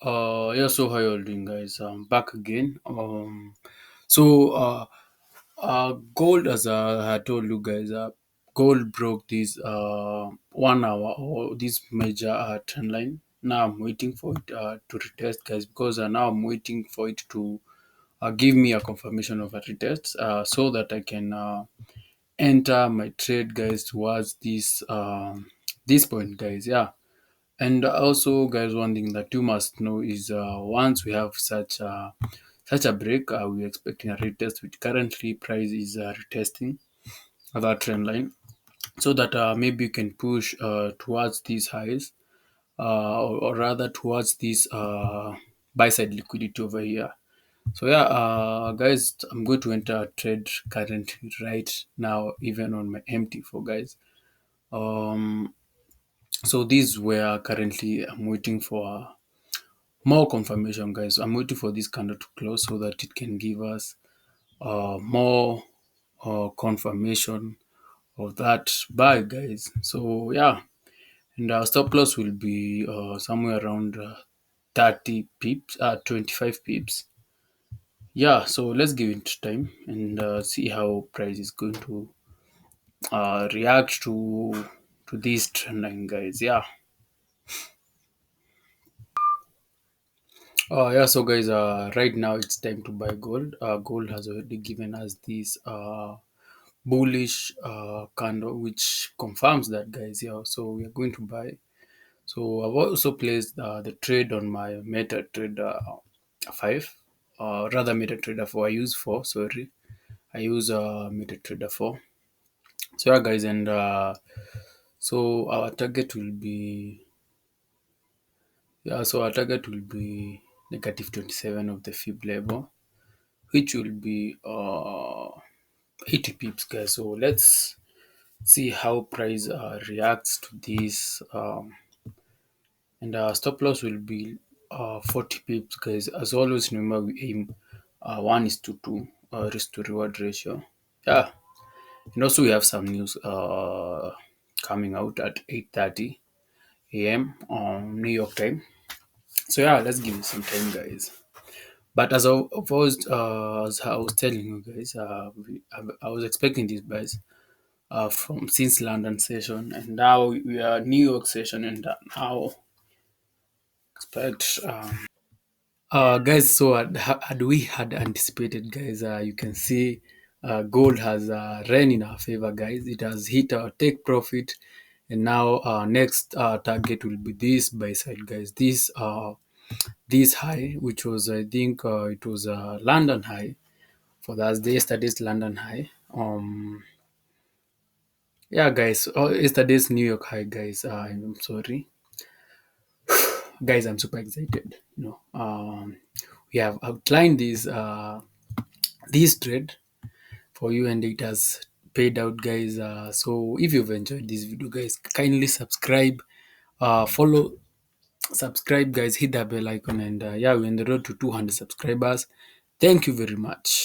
Yeah, so how you all doing, guys? I'm back again. So gold, as I had told you guys, gold broke this 1 hour or this major trend line. Now I'm waiting for it to retest, guys, because now I'm waiting for it to give me a confirmation of a retest, so that I can enter my trade, guys, towards this point, guys. Yeah. And also, guys, one thing that you must know is once we have such a break, we're expecting a retest, which currently price is retesting that trend line, so that maybe you can push towards these highs, or rather towards this buy side liquidity over here. So yeah, guys, I'm going to enter a trade currently right now, even on my MT for guys. Um, so these were currently I'm waiting for more confirmation, guys. I'm waiting for this candle to close so that it can give us more confirmation of that buy, guys. So yeah, and our stop loss will be somewhere around 30 pips, 25 pips. Yeah, so let's give it time and see how price is going to react to this trend line, guys. Yeah. Yeah, so guys, right now it's time to buy gold. Gold has already given us this bullish candle, which confirms that, guys. Yeah, so we are going to buy. So I've also placed the trade on my MetaTrader 5, rather MetaTrader 4. I use 4. Sorry, I use MetaTrader 4. So yeah, guys, and so our target will be negative 27 of the fib level, which will be 80 pips, guys. So let's see how price reacts to this, and stop loss will be 40 pips, guys. As always, remember we aim 1 is to 2 risk to reward ratio. Yeah, and also we have some news coming out at 8:30 a.m. on New York time. So yeah, let's give it some time, guys. But as I was telling you guys, I was expecting these buys from since London session, and now we are New York session, and now expect guys. So had we had anticipated, guys, you can see gold has ran in our favor, guys. It has hit our take profit, and now our next target will be this buy side, guys. This high, which was, I think, it was a London high for that yesterday's London high. Yeah, guys. Yesterday's New York high, guys. I'm sorry, guys. I'm super excited. We have outlined this trade for you, and it has paid out, guys. So if you've enjoyed this video, guys, kindly subscribe, follow, subscribe, guys. Hit that bell icon, and yeah, we're on the road to 200 subscribers. Thank you very much.